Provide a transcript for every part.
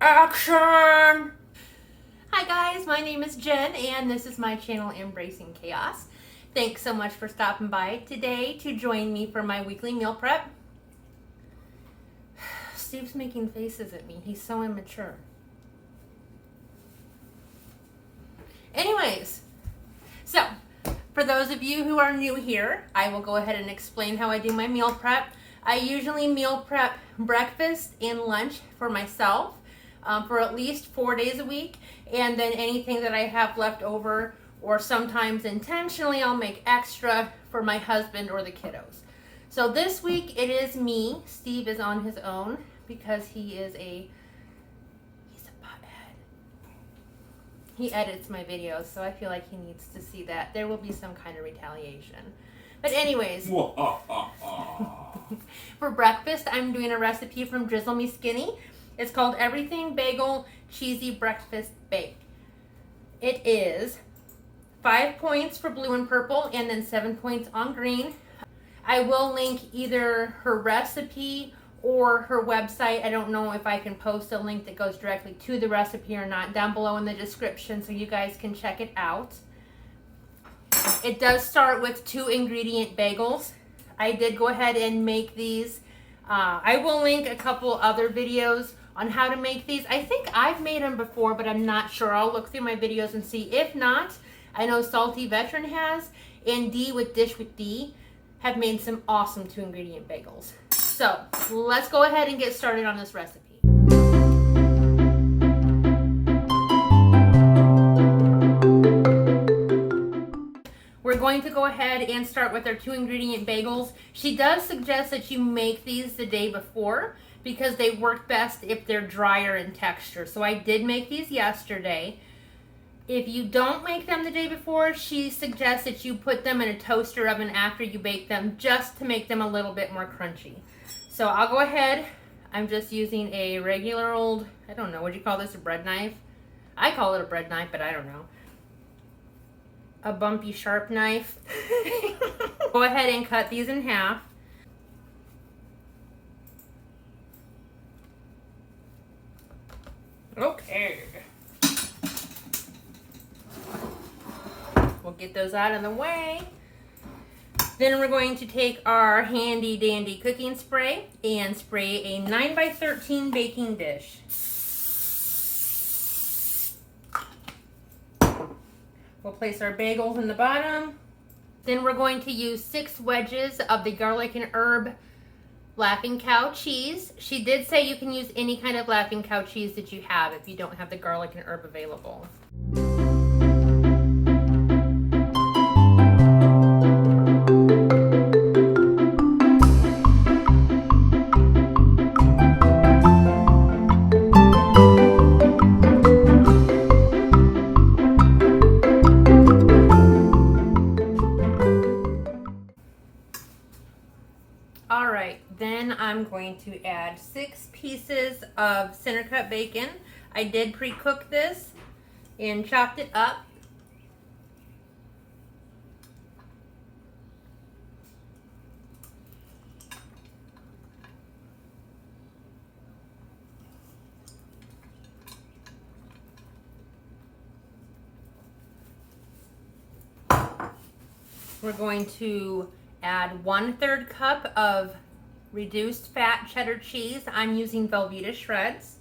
Action! Hi guys, my name is Jen and this is my channel Embracing Chaos. Thanks so much for stopping by today to join me for my weekly meal prep. Steve's making faces at me. He's so immature. Anyways, so for those of you who are new here, I will go ahead and explain how I do my meal prep. I usually meal prep breakfast and lunch for myself for at least 4 days a week, and then anything that I have left over, or sometimes intentionally I'll make extra for my husband or the kiddos. So this week it is me. Steve is on his own because he's a butthead. He edits my videos, so I feel like he needs to see that. There will be some kind of retaliation. But anyways, for breakfast, I'm doing a recipe from Drizzle Me Skinny. It's called Everything Bagel Cheesy Breakfast Bake. It is 5 points for blue and purple, and then 7 points on green. I will link either her recipe or her website. I don't know if I can post a link that goes directly to the recipe or not down below in the description, so you guys can check it out. It does start with 2 ingredient bagels. I did go ahead and make these. I will link a couple other videos on how to make these. I think I've made them before, but I'm not sure. I'll look through my videos and see. If not, I know Salty Veteran has, and D with Dish with D have made some awesome 2 ingredient bagels. So let's go ahead and get started on this recipe. We're going to go ahead and start with our 2 ingredient bagels. She does suggest that you make these the day before because they work best if they're drier in texture. So I did make these yesterday. If you don't make them the day before, she suggests that you put them in a toaster oven after you bake them, just to make them a little bit more crunchy. So I'll go ahead. I'm just using a regular old, I don't know, what do you call this, a bread knife? I call it a bread knife, but I don't know. A bumpy sharp knife. Go ahead and cut these in half. Okay. We'll get those out of the way. Then we're going to take our handy dandy cooking spray and spray a 9x13 baking dish. We'll place our bagels in the bottom. Then we're going to use 6 wedges of the garlic and herb Laughing Cow cheese. She did say you can use any kind of Laughing Cow cheese that you have if you don't have the garlic and herb available. Then I'm going to add 6 pieces of center cut bacon. I did pre-cook this and chopped it up. We're going to add 1/3 cup of reduced fat cheddar cheese. I'm using Velveeta shreds.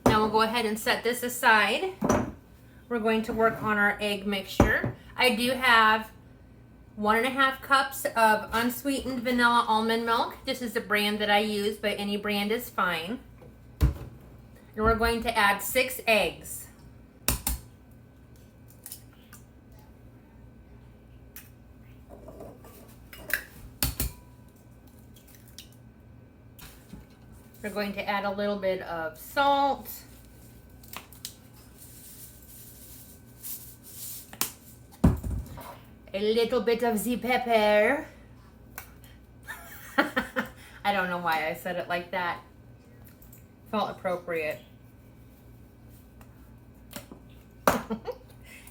Now we'll go ahead and set this aside. We're going to work on our egg mixture. I do have 1.5 cups of unsweetened vanilla almond milk. This is the brand that I use, but any brand is fine. And we're going to add 6 eggs. We're going to add a little bit of salt. A little bit of the pepper. I don't know why I said it like that. Felt appropriate.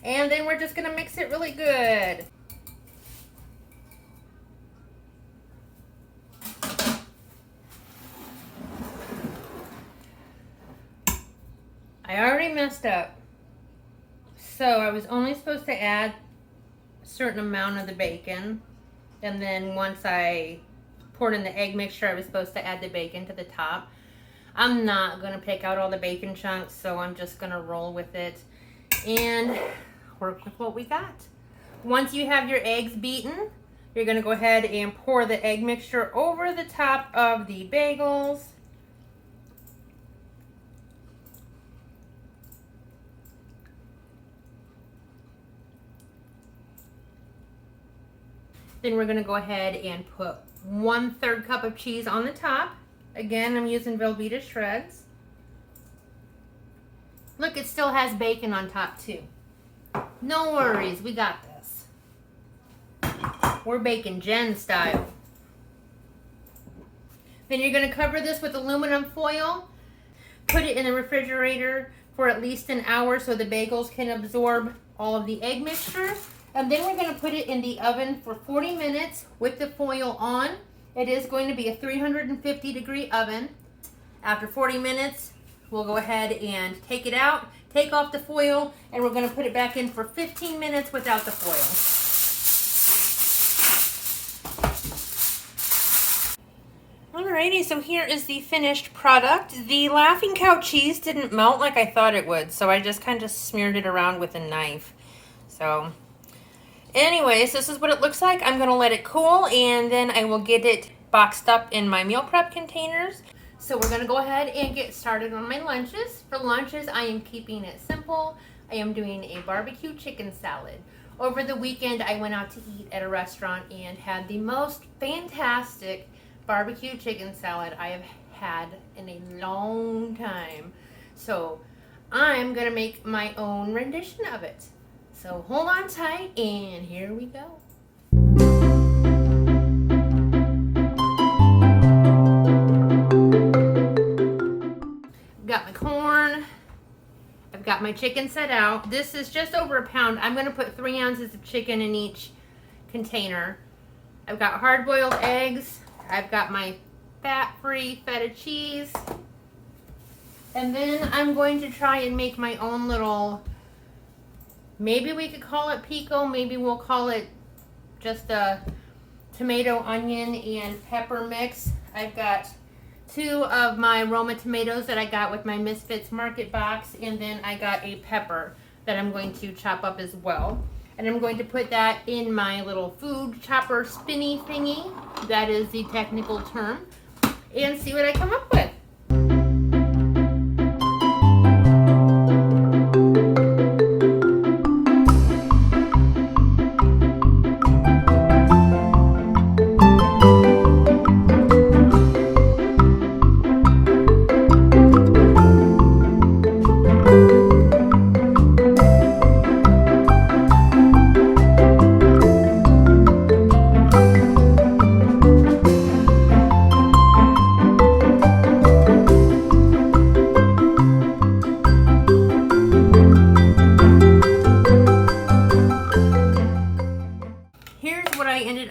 And then we're just gonna mix it really good. I already messed up. So I was only supposed to add a certain amount of the bacon. And then once I poured in the egg mixture, I was supposed to add the bacon to the top. I'm not going to pick out all the bacon chunks, so I'm just going to roll with it and work with what we got. Once you have your eggs beaten, you're going to go ahead and pour the egg mixture over the top of the bagels. Then we're going to go ahead and put 1/3 cup of cheese on the top. Again, I'm using Velveeta shreds. Look, it still has bacon on top too. No worries, we got this. We're baking Jenn style. Then you're going to cover this with aluminum foil. Put it in the refrigerator for at least an hour so the bagels can absorb all of the egg mixture. And then we're going to put it in the oven for 40 minutes with the foil on. It is going to be a 350-degree oven. After 40 minutes, we'll go ahead and take it out, take off the foil, and we're going to put it back in for 15 minutes without the foil. Alrighty, so here is the finished product. The Laughing Cow cheese didn't melt like I thought it would, so I just kind of smeared it around with a knife. So anyways, this is what it looks like. I'm going to let it cool, and then I will get it boxed up in my meal prep containers. So we're going to go ahead and get started on my lunches. For lunches, I am keeping it simple. I am doing a barbecue chicken salad. Over the weekend, I went out to eat at a restaurant and had the most fantastic barbecue chicken salad I have had in a long time. So I'm going to make my own rendition of it. So hold on tight, and here we go. I've got my corn. I've got my chicken set out. This is just over a pound. I'm going to put 3 ounces of chicken in each container. I've got hard-boiled eggs. I've got my fat-free feta cheese. And then I'm going to try and make my own little, maybe we could call it pico, maybe we'll call it just a tomato, onion, and pepper mix. I've got 2 of my Roma tomatoes that I got with my Misfits Market box, and then I got a pepper that I'm going to chop up as well. And I'm going to put that in my little food chopper spinny thingy, that is the technical term, and see what I come up with.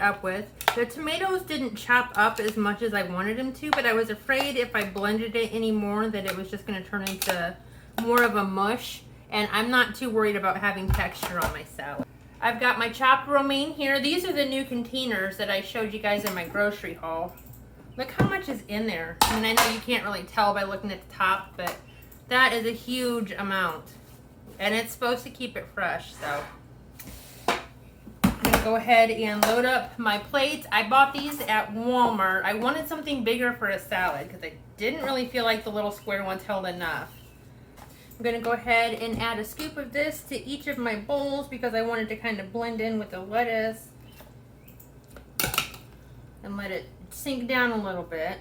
Up with. The tomatoes didn't chop up as much as I wanted them to, but I was afraid if I blended it anymore that it was just going to turn into more of a mush, and I'm not too worried about having texture on my salad. I've got my chopped romaine here. These are the new containers that I showed you guys in my grocery haul. Look how much is in there. I mean, I know you can't really tell by looking at the top, but that is a huge amount, and it's supposed to keep it fresh, so go ahead and load up my plates. I bought these at Walmart. I wanted something bigger for a salad because I didn't really feel like the little square ones held enough. I'm going to go ahead and add a scoop of this to each of my bowls because I wanted to kind of blend in with the lettuce and let it sink down a little bit.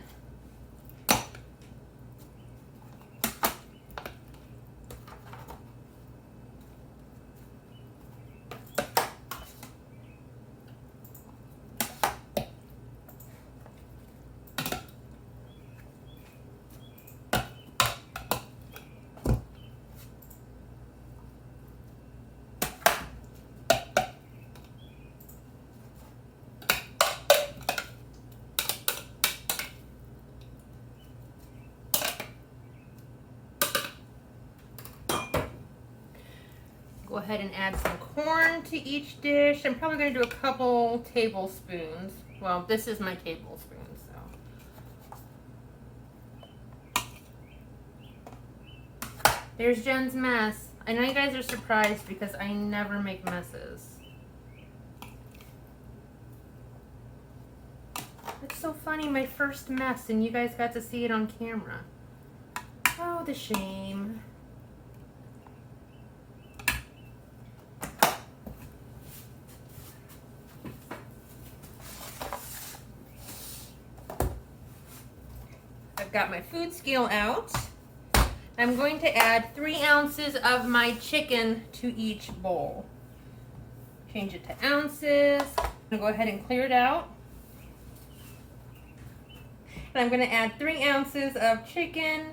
Go ahead and add some corn to each dish. I'm probably going to do a couple tablespoons. Well, this is my tablespoon, so. There's Jen's mess. I know you guys are surprised because I never make messes. It's so funny, my first mess, and you guys got to see it on camera. Oh, the shame. I've got my food scale out. I'm going to add 3 ounces of my chicken to each bowl. Change it to ounces. I'm going to go ahead and clear it out. And I'm going to add 3 ounces of chicken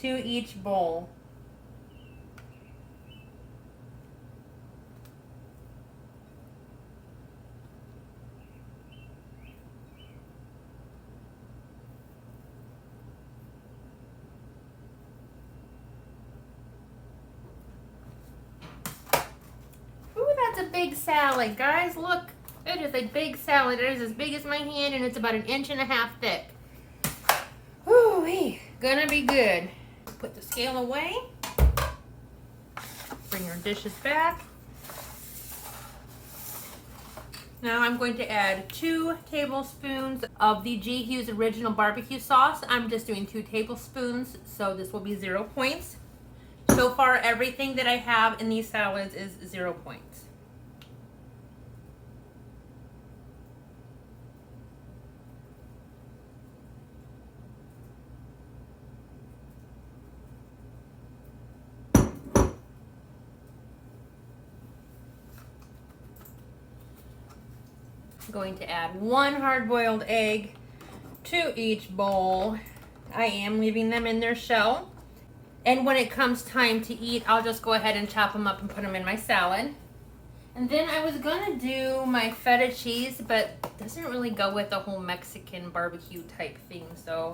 to each bowl. That's a big salad, guys. Look, it is a big salad. It is as big as my hand, and it's about 1.5 inches thick. Woo-wee, gonna be good. Put the scale away. Bring your dishes back. Now I'm going to add 2 tablespoons of the G. Hughes Original Barbecue Sauce. I'm just doing 2 tablespoons, so this will be 0 points. So far, everything that I have in these salads is 0 points. I'm going to add 1 hard-boiled egg to each bowl. I am leaving them in their shell. And when it comes time to eat, I'll just go ahead and chop them up and put them in my salad. And then I was gonna do my feta cheese, but it doesn't really go with the whole Mexican barbecue type thing. So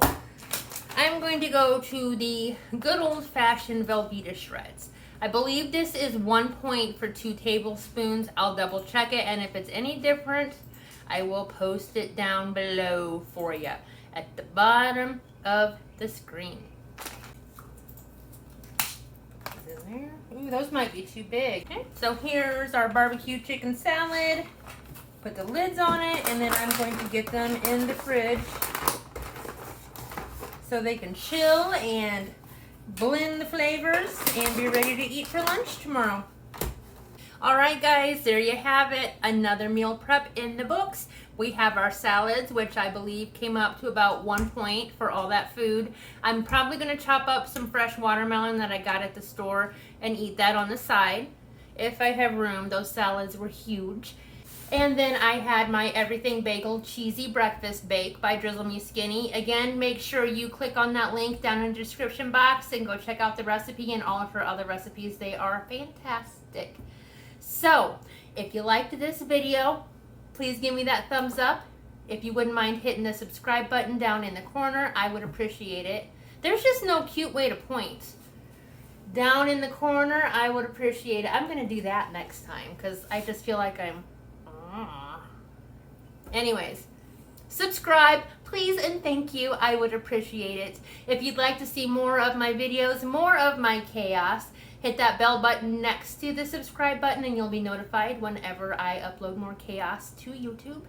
I'm going to go to the good old-fashioned Velveeta shreds. I believe this is 1 point for 2 tablespoons. I'll double check it, and if it's any different, I will post it down below for you at the bottom of the screen. There. Ooh, those might be too big. Okay, so here's our barbecue chicken salad. Put the lids on it, and then I'm going to get them in the fridge so they can chill and blend the flavors and be ready to eat for lunch tomorrow. All right, guys, there you have it. Another meal prep in the books. We have our salads, which I believe came up to about 1 point for all that food. I'm probably going to chop up some fresh watermelon that I got at the store and eat that on the side. If I have room, those salads were huge. And then I had my Everything Bagel Cheesy Breakfast Bake by Drizzle Me Skinny. Again, make sure you click on that link down in the description box and go check out the recipe and all of her other recipes. They are fantastic. So, if you liked this video, please give me that thumbs up. If you wouldn't mind hitting the subscribe button down in the corner, I would appreciate it. There's just no cute way to point. Down in the corner, I would appreciate it. I'm going to do that next time because I just feel like I'm... Anyways, subscribe, please, and thank you. I would appreciate it. If you'd like to see more of my videos, more of my chaos, hit that bell button next to the subscribe button and you'll be notified whenever I upload more chaos to YouTube.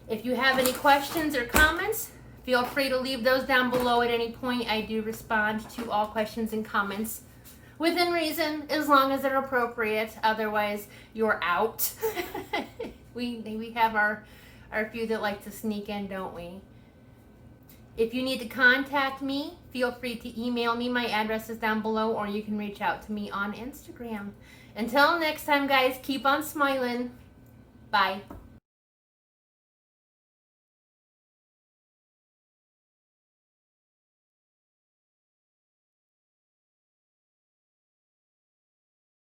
If you have any questions or comments, feel free to leave those down below at any point. I do respond to all questions and comments within reason, as long as they're appropriate. Otherwise, you're out. We have our few that like to sneak in, don't we? If you need to contact me, feel free to email me. My address is down below, or you can reach out to me on Instagram. Until next time, guys, keep on smiling. Bye.